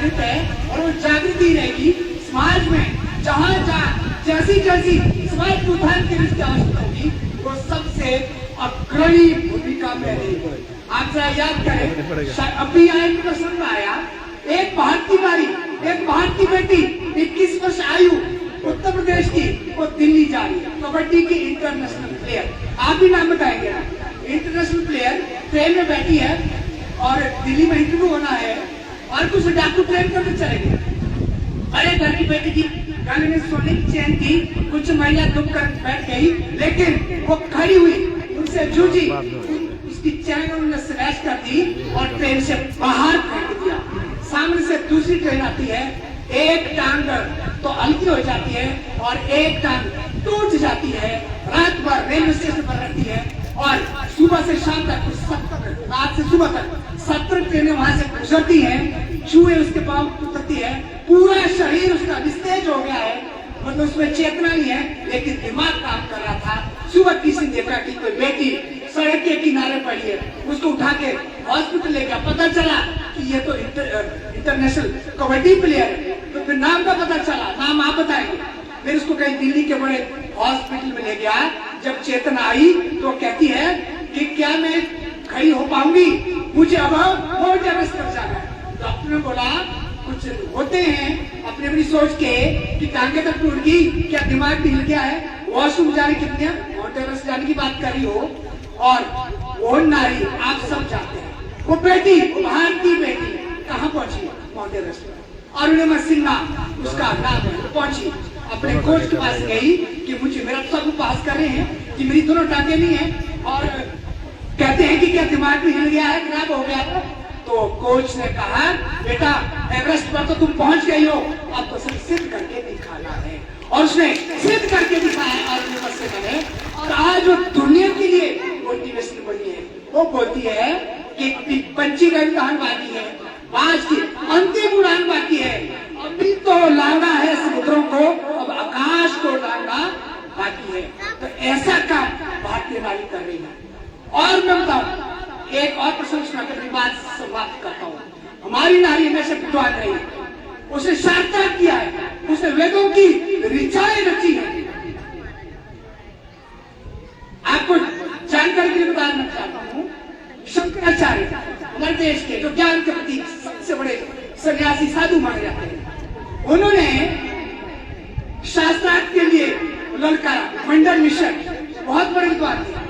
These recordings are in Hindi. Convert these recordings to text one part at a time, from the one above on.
जागृत है और वो जागृति रहेगी समाज में। जहाँ जहाँ जैसी जैसी समाज उत्थान की आवश्यकता होगी वो सबसे अग्रणी भूमिका में रहेगी। आप जरा याद करें, अभी आए प्रश्न में आया, एक भारतीय बेटी 21 वर्ष आयु उत्तर प्रदेश की, वो दिल्ली जा रही है, कबड्डी की इंटरनेशनल प्लेयर। आप भी नाम बताएंगे ना? इंटरनेशनल प्लेयर ट्रेन में बैठी है और दिल्ली में इंटरव्यू होना है और कुछ डाकू ट्रेन करके चले गए। अरे घर की बेटी थी, गले में सोने की चेन थी, कुछ महिला दुख कर बैठ गई, लेकिन वो खड़ी हुई, उनसे जूझी, उसकी चैन उन्होंने स्लैश कर दी और ट्रेन से बाहर फेंक दिया। सामने से दूसरी ट्रेन आती है, एक टांग तो हल्की हो जाती है और एक टांग टूट जाती है। रात भर रेलवे स्टेशन पर रहती है और सुबह से शाम तक, रात से सुबह तक 70 ट्रेनें वहां से गुजरती हैं। चूहे उसके पांव टूटती है, पूरा शरीर उसका निस्तेज हो गया है, मतलब उसमें चेतना नहीं है, लेकिन दिमाग काम कर रहा था। सुबह किसी देखा कि कोई बेटी सड़क के किनारे पड़ी है, उसको उठा के हॉस्पिटल ले गया, पता चला कि ये तो इंटरनेशनल कबड्डी प्लेयर है। तो फिर नाम का पता चला, नाम आप बताएंगे। फिर उसको कहीं दिल्ली के बड़े हॉस्पिटल में ले गया। जब चेतना आई तो कहती है कि क्या मैं खड़ी हो पाऊंगी, मुझे अब होल्ड अरेस्ट कर जाना है। डॉक्टर ने बोला कुछ होते हैं अपनी अपनी सोच के कि टांगे तक टूट गई, क्या दिमाग भी हिल गया है, वॉशरूम जाने कितने होल्ड अरेस्ट जाने की बात कर रही हो। और वो नारी आप सब जानते हैं, वो बेटी, भारतीय बेटी कहाँ पहुंची? Mount Everest. अरुणिमा सिन्हा उसका नाम है, पहुंची, अपने कोच के पास गई कि मुझे, मेरा सब पास कर रहे हैं कि मेरी दोनों टांगे नहीं है और कहते हैं कि क्या दिमाग भी हिल गया है, खराब हो गया है। तो कोच ने कहा बेटा एवरेस्ट पर तो तुम पहुंच गई हो, अब तो सिर्फ सिद्ध करके दिखाना है। और उसने सिद्ध करके दिखाया अरुणिमा सिन्हा ने, और आज वो दुनिया के लिए मोटिवेशन बनी है। वो बोलती है कि पंछी का इम्तिहान बाकी है, आज की अंतिम उड़ान बाकी है, अभी तो लाना है समुद्रों को, अब आकाश को लाना बाकी है। तो ऐसा काम भारतीय नारी कर रही है। और मैं बताऊं, एक और प्रश्न सुनाकर बात समाप्त करता हूँ। हमारी नारी हमेशा विद्वान रही है, उसने सार्थक किया है, उसने वेदों की ऋचाएं रची है। आपको जानकारी के लिए बताना चाहता हूँ, शंकराचार्य हमारे देश के जो ज्ञान के प्रति सबसे बड़े सन्यासी साधु माने जाते हैं, उन्होंने शास्त्रार्थ के लिए ललकारा, मंडन मिशन, बहुत बड़े विद्वान थे।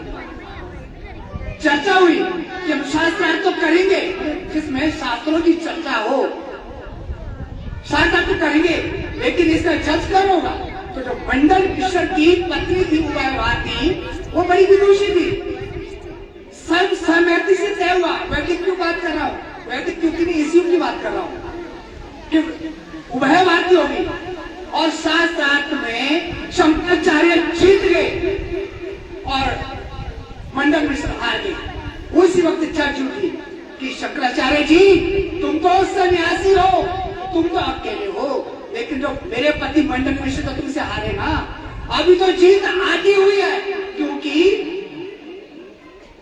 चर्चा हुई कि हम शास्त्रार्थ तो करेंगे जिसमें शास्त्रों की चर्चा हो, शास्त्रार्थ तो करेंगे, लेकिन इसका जज कौन होगा? तो जो मंडन मिश्र की पत्नी थी उभयवादी, वो बड़ी विदुषी थी, सर्व सहमति से तय हुआ। वैदिक क्यों बात कर रहा हूँ, वैदिक क्योंकि नहीं, इसी की बात कर रहा हूँ कि उभयवादी होगी। और शास्त्रार्थ में शंकराचार्य जीत गए और मंडन मिश्र हार गए। उसी वक्त चर्चा उठी कि शंकराचार्य जी तुम तो सन्यासी हो, तुम तो अकेले हो, लेकिन जो मेरे पति मंडन मिश्र तो तुमसे हारे ना, अभी तो जीत आती हुई है, क्योंकि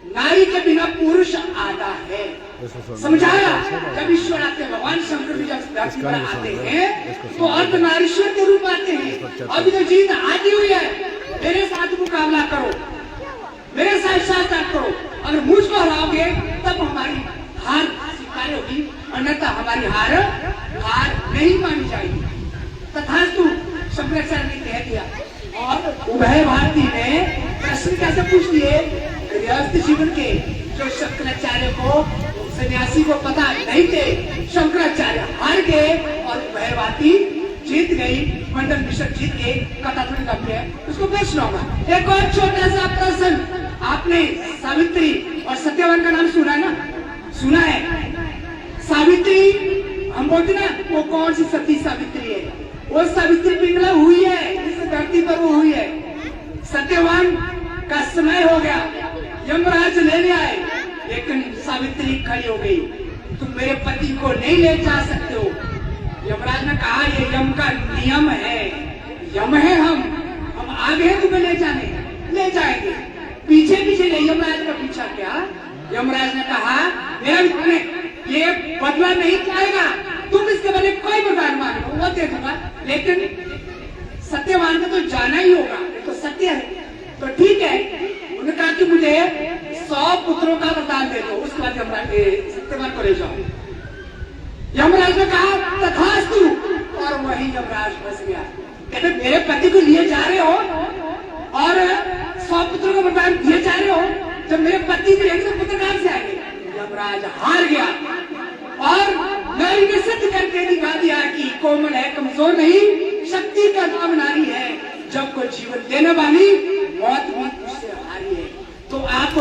नारी के बिना पुरुष आधा है। समझाया? जब ईश्वर आते हैं, भगवान शंकर भी जब धरती पर आते हैं तो अर्धनारीश्वर के रूप आते हैं। अभी तो जीत आती हुई है, मेरे साथ मुकाबला करो, मेरे साथ शास्त्रार्थ करो। अगर मुझको हराओगे तब हमारी हार स्वीकार होगी, अन्यथा हमारी हार नहीं मानी जाएगी। तथास्तु शंकराचार्य ने कह दिया। और उभय भारती ने प्रश्न कैसे पूछ लिए गृहस्थ जीवन के, जो शंकराचार्य को, सन्यासी को पता नहीं थे। शंकराचार्य हार गए और उभय भारती जीत गई, मंडन मिश्र जीत गए। कथा थोड़ी लंबी है, उसको मैं सुनाऊंगा। एक और छोटा सा प्रश्न, आपने सावित्री और सत्यवान का नाम सुना है ना? सुना है। सावित्री हम बोलते ना, वो कौन सी सती सावित्री है? वो सावित्री पिंगला हुई है, इस धरती पर वो हुई है। सत्यवान का समय हो गया, यमराज लेने आए, लेकिन सावित्री खड़ी हो गई, तुम मेरे पति को नहीं ले जा सकते हो। यमराज ने कहा ये यम का नियम है, यम है, हम आगे हैं तुम्हें ले जाने, ले जाएंगे। पीछे पीछे ले, यमराज का पीछा क्या? यमराज ने कहा मेरा ये बदला नहीं चाहेगा, तुम इसके मैंने कोई वरदान मांगा वो दे दूंगा, लेकिन सत्यवान में तो जाना ही होगा, ये तो सत्य है। तो ठीक है, उन्होंने कहा कि मुझे 100 पुत्रों का वरदान दे दो, उसके बाद सत्यवान को ले जाओ। यमराज ने कहा तथास्तु, और वही यमराज फंस गया। कहते मेरे पति को लिए जा रहे हो और 100 पुत्रों का वरदान दिए जा रहे हो, जब मेरे पति भी रहेंगे तो पुत्र कहां से आएंगे। यमराज हार गया और नारी ने सिद्ध करके दिखा दिया कि कोमल है, कमजोर नहीं, शक्ति का नाम नारी है, जब कोई जीवन देने वाली मौत भी उससे हारी है। तो आप